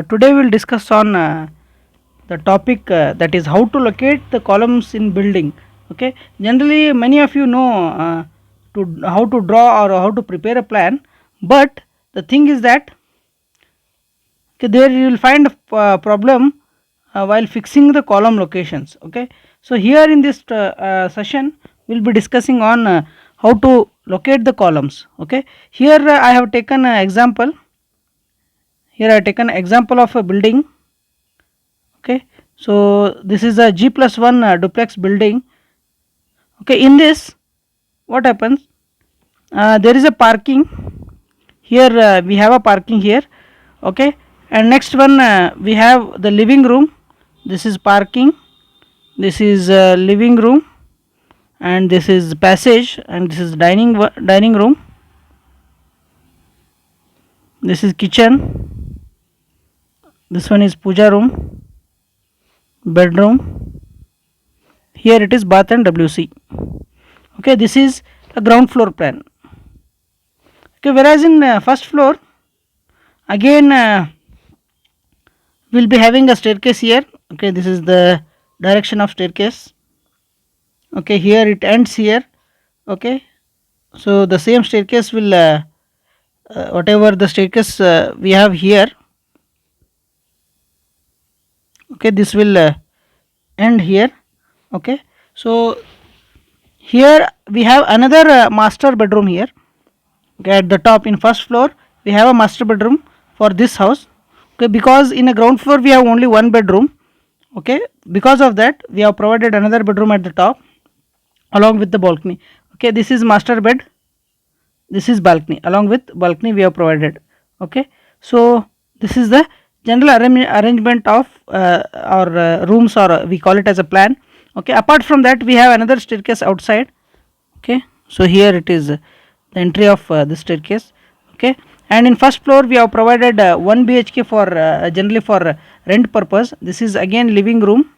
Today we will discuss on the topic that is how to locate the columns in building. Okay, generally many of you know to how to draw or how to prepare a plan, but the thing is that okay, there you will find a problem while fixing the column locations. Okay, so here in this session we will be discussing on how to locate the columns. Okay, here I have taken an example. Here I have taken example of a building. Okay, so this is a G+1 duplex building. Okay, in this what happens, there is a parking here, we have a parking here. Okay, and next one we have the living room. This is parking, this is living room, and this is passage, and this is dining room, this is kitchen, this one is puja room, bedroom, here it is bath and WC. Okay, this is a ground floor plan. Okay, whereas in first floor again we will be having a staircase here. Okay, this is the direction of staircase. Okay, here it ends here. Okay, so the same staircase will whatever the staircase we have here, okay, this will end here. Okay, so here we have another master bedroom here. Okay, at the top in first floor we have a master bedroom for this house. Okay, because in a ground floor we have only one bedroom. Okay, because of that we have provided another bedroom at the top along with the balcony. Okay, this is master bed, this is balcony, along with balcony we have provided. Okay, so this is the general arrangement of our rooms, or we call it as a plan. Okay, apart from that we have another staircase outside. Okay, so here it is the entry of the staircase. Okay, and in first floor we have provided 1 BHK for generally for rent purpose. This is again living room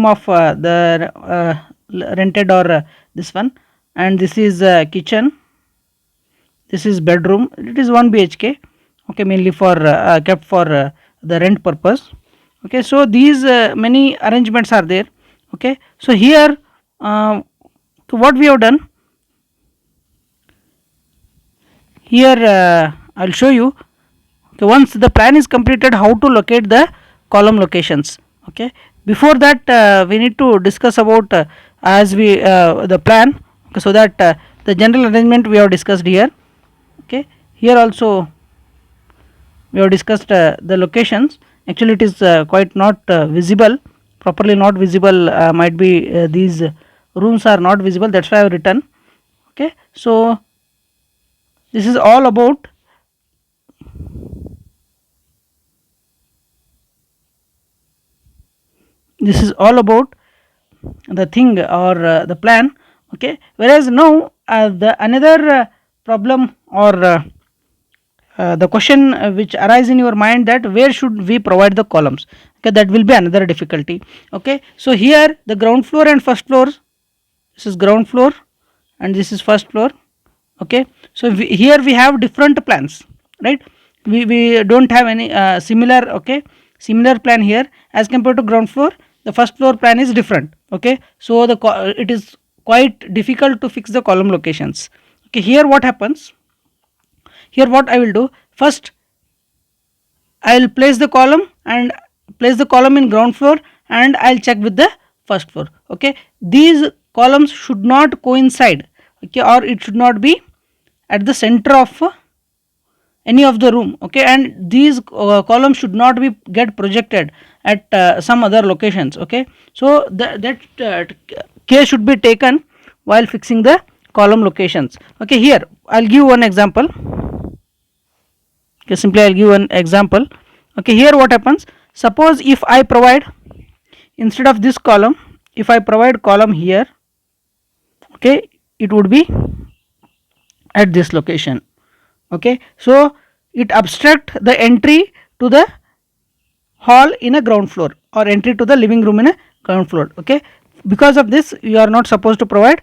of the rented, or this one, and this is kitchen, this is bedroom, it is 1 BHK. Okay, mainly for kept for the rent purpose. Okay, so these many arrangements are there. Okay, so here what we have done here, I will show you. Okay, once the plan is completed, how to locate the column locations. Okay, before that we need to discuss about as we the plan. Okay, so that the general arrangement we have discussed here. Okay, here also we have discussed the locations. Actually it is quite not visible, properly not visible, might be these rooms are not visible, that's why I have written. Okay, so this is all about the thing, or the plan. Okay, whereas now the another problem, or the question which arise in your mind, that where should we provide the columns. Okay, that will be another difficulty. Okay, so here the ground floor and first floor, this is ground floor and this is first floor. Okay, so here we have different plans, right? We don't have any similar, okay, similar plan here as compared to ground floor. The first floor plan is different. Okay, so it is quite difficult to fix the column locations. Okay, here what happens, here what I will do, first I will place the column in ground floor, and I will check with the first floor. Okay, these columns should not coincide. Okay, or it should not be at the center of any of the room. Okay, and these columns should not be get projected at some other locations. Okay, so that care should be taken while fixing the column locations. Okay, here I'll give one example. Okay, simply I'll give one example. Okay, here what happens, suppose if I provide, instead of this column, if I provide column here, okay, it would be at this location. Okay, so it obstruct the entry to the hall in a ground floor, or entry to the living room in a ground floor. Okay, because of this you are not supposed to provide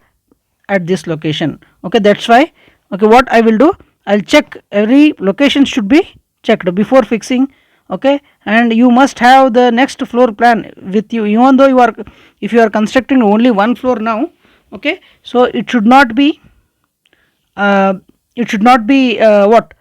at this location. Okay, that's why, okay, what I will do, I will check, every location should be checked before fixing. okay, and you must have the next floor plan with you, even though you are, if you are constructing only one floor now, okay, so it should not be uh, what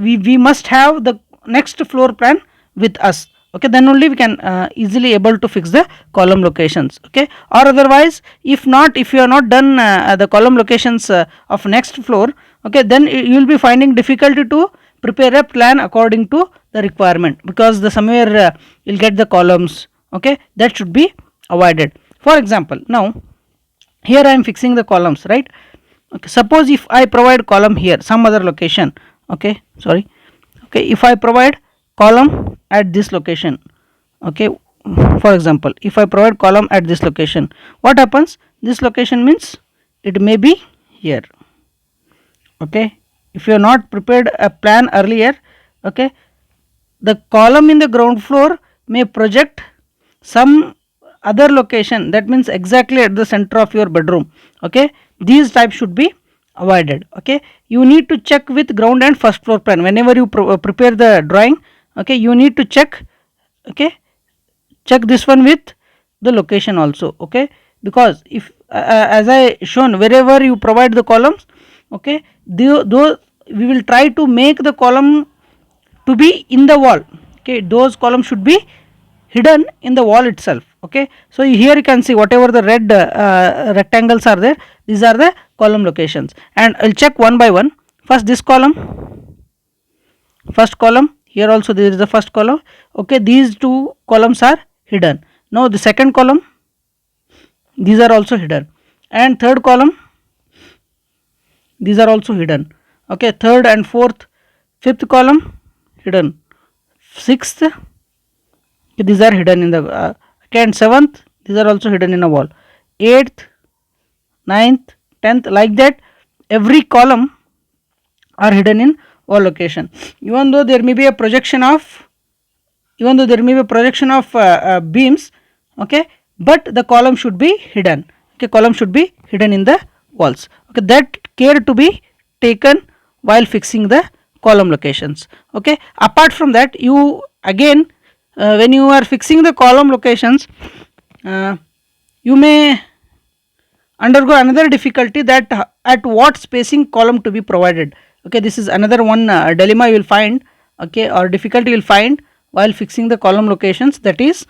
we must have the next floor plan with us, okay, then only we can easily able to fix the column locations, okay, or otherwise if not, if you are not done the column locations of next floor, okay, then you will be finding difficulty to prepare a plan according to the requirement, because the somewhere you'll get the columns, okay, that should be avoided. For example, now here I am fixing the columns, right, okay, suppose if I provide column here some other location, okay, sorry, okay, if I provide column at this location, okay, for example if I provide column at this location, what happens, this location means it may be here, okay, if you are not prepared a plan earlier, okay, the column in the ground floor may project some other location, that means exactly at the center of your bedroom, okay, these types should be avoided, okay, you need to check with ground and first floor plan whenever you prepare the drawing, okay, you need to check, okay, check this one with the location also, okay, because if as I shown, wherever you provide the columns, okay, though we will try to make the column to be in the wall, okay, those columns should be hidden in the wall itself, okay, so here you can see whatever the red rectangles are there, these are the column locations, and I'll check one by one. First this column, first column, here also there is the first column, okay, these two columns are hidden. Now the second column, these are also hidden, and third column, these are also hidden, okay, third and fourth, fifth column hidden, sixth, okay, these are hidden in the okay, and seventh, these are also hidden in a wall, eighth, ninth, 10th, like that every column are hidden in all location, even though there may be a projection of, even though there may be a projection of beams, okay, but the column should be hidden, okay, column should be hidden in the walls, okay, that care to be taken while fixing the column locations, okay. Apart from that, you again when you are fixing the column locations, you may undergo another difficulty, that at what spacing column to be provided, okay, this is another one dilemma you will find, okay, or difficulty you will find while fixing the column locations, that is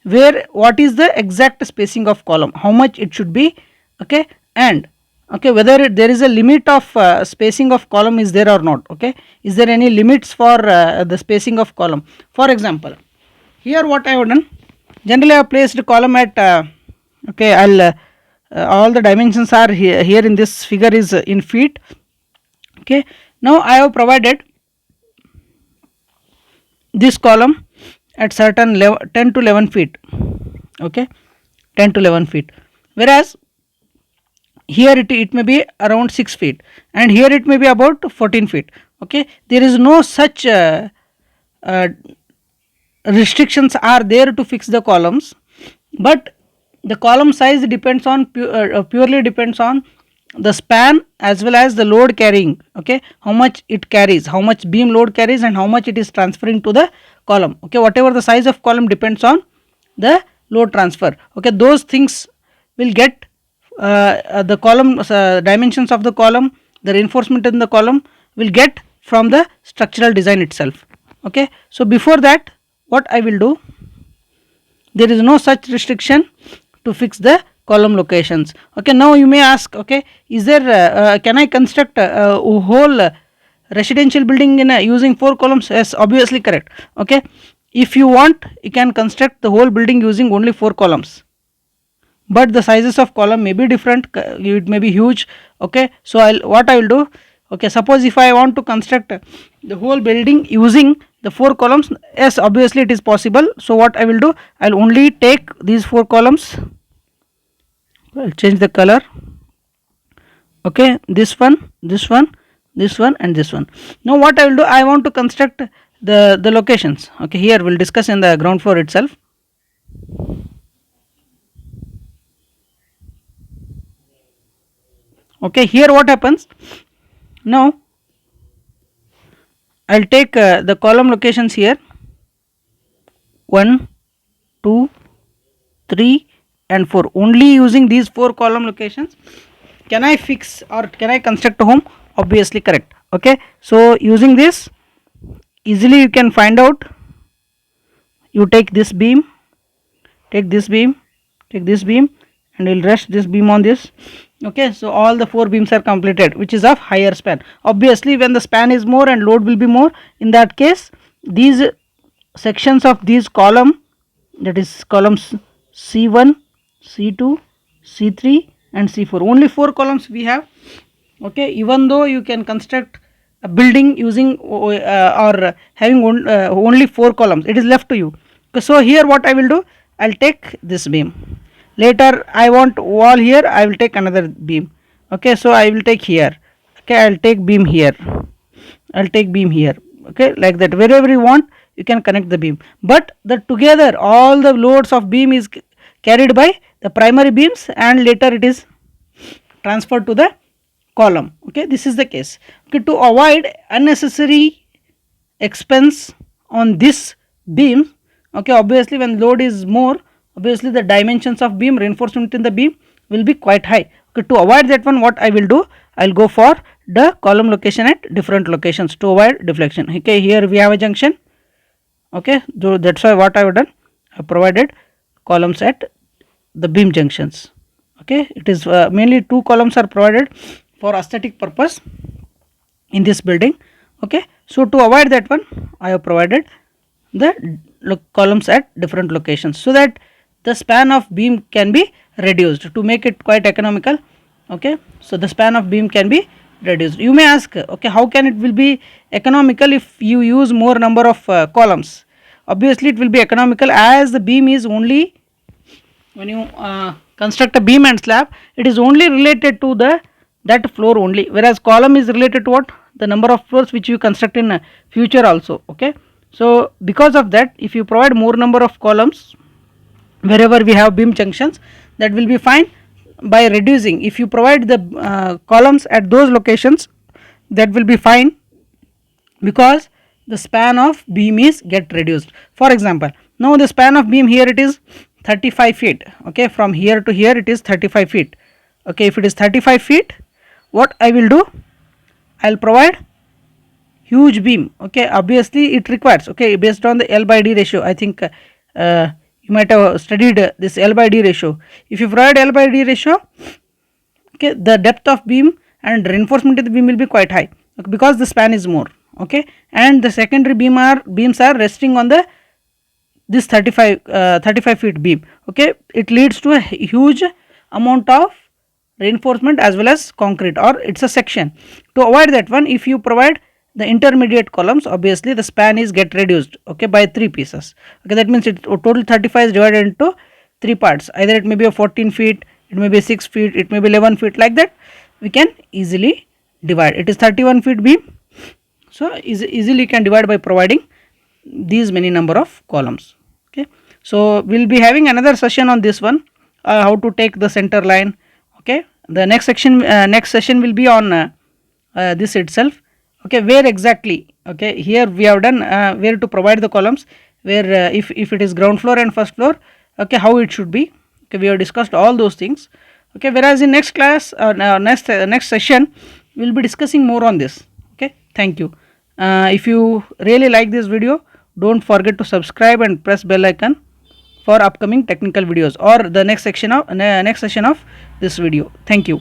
where what is the exact spacing of column, how much it should be, okay, and okay, whether there is a limit of spacing of column is there or not, okay, is there any limits for the spacing of column. For example, here what I have done, generally I have placed column at okay, I'll all the dimensions are here in this figure is in feet, okay. Now I have provided this column at certain level 10 to 11 feet, okay, 10 to 11 feet, whereas here it may be around 6 feet, and here it may be about 14 feet, okay, there is no such uh, restrictions are there to fix the columns, but the column size depends on purely depends on the span as well as the load carrying, okay, how much it carries, how much beam load carries, and how much it is transferring to the column, okay, whatever the size of column depends on the load transfer, okay, those things will get the column dimensions of the column, the reinforcement in the column will get from the structural design itself, okay. So before that, what I will do, there is no such restriction to fix the column locations, okay. Now you may ask, okay, is there can I construct a whole residential building in using 4 columns? Yes, obviously correct, okay. If you want, you can construct the whole building using only 4 columns, but the sizes of column may be different, it may be huge, okay. So what I will do, okay, suppose if I want to construct the whole building using the 4 columns, yes, obviously it is possible. So what I will do, I will only take these 4 columns, I will change the color, okay, this one, this one, this one, and this one. Now what I will do, I want to construct the locations, okay, here we will discuss in the ground floor itself, okay. Here what happens, now I will take the column locations here, 1, 2, 3 and 4. Only using these 4 column locations can I fix or can I construct a home? Obviously correct. Okay, so using this easily you can find out. You take this beam, take this beam, take this beam, and you will rest this beam on this. Okay, so all the 4 beams are completed, which is of higher span. Obviously when the span is more and load will be more, in that case these sections of these column, that is columns C1, C2, C3 and C4, only 4 columns we have. Okay, even though you can construct a building using or having only 4 columns, it is left to you. Okay, so here what I will do, I will take this beam. Later I want wall here, I will take another beam. Okay, so I will take here. Okay, I will take beam here, I will take beam here. Okay, like that, wherever you want you can connect the beam, but the together all the loads of beam is carried by the primary beams and later it is transferred to the column. Okay, this is the case. Okay, to avoid unnecessary expense on this beam, okay, obviously when load is more, obviously the dimensions of beam, reinforcement in the beam will be quite high. Okay, to avoid that one, what I will do, I will go for the column location at different locations to avoid deflection. Okay, here we have a junction. Okay, so that's why what I have done, I have provided columns at the beam junctions. Okay, it is mainly 2 columns are provided for aesthetic purpose in this building. Okay, so to avoid that one, I have provided the columns at different locations so that the span of beam can be reduced to make it quite economical. Okay, so the span of beam can be reduced. You may ask, okay, how can it will be economical if you use more number of columns? Obviously it will be economical as the beam is only, when you construct a beam and slab, it is only related to the that floor only, whereas column is related to what, the number of floors which you construct in future also. Okay, so because of that, if you provide more number of columns wherever we have beam junctions, that will be fine. By reducing, if you provide the columns at those locations, that will be fine because the span of beam is get reduced. For example, now the span of beam here it is 35 feet. Okay, from here to here it is 35 feet. Okay, if it is 35 feet, what I will do, I will provide huge beam. Okay, obviously it requires, okay, based on the L by D ratio, I think you might have studied this L by D ratio. If you provide L by D ratio, okay, the depth of beam and reinforcement of the beam will be quite high, okay, because the span is more. Okay, and the secondary beams are resting on the this 35 feet beam. Okay, it leads to a huge amount of reinforcement as well as concrete, or it's a section. To avoid that one, if you provide the intermediate columns, obviously the span is get reduced, okay, by 3 pieces. Okay, that means it total 35 is divided into 3 parts. Either it may be a 14 feet, it may be 6 feet, it may be 11 feet, like that we can easily divide. It is 31 feet beam, so easily you can divide by providing these many number of columns. Okay, so we'll be having another session on this one, how to take the center line. Okay, the next session will be on this itself. Okay, where exactly, okay, here we have done where to provide the columns, where if it is ground floor and first floor, okay, how it should be. Okay, we have discussed all those things. Okay, whereas in next class next session we will be discussing more on this. Okay, thank you. If you really like this video, don't forget to subscribe and press bell icon for upcoming technical videos or the next session of this video. Thank you.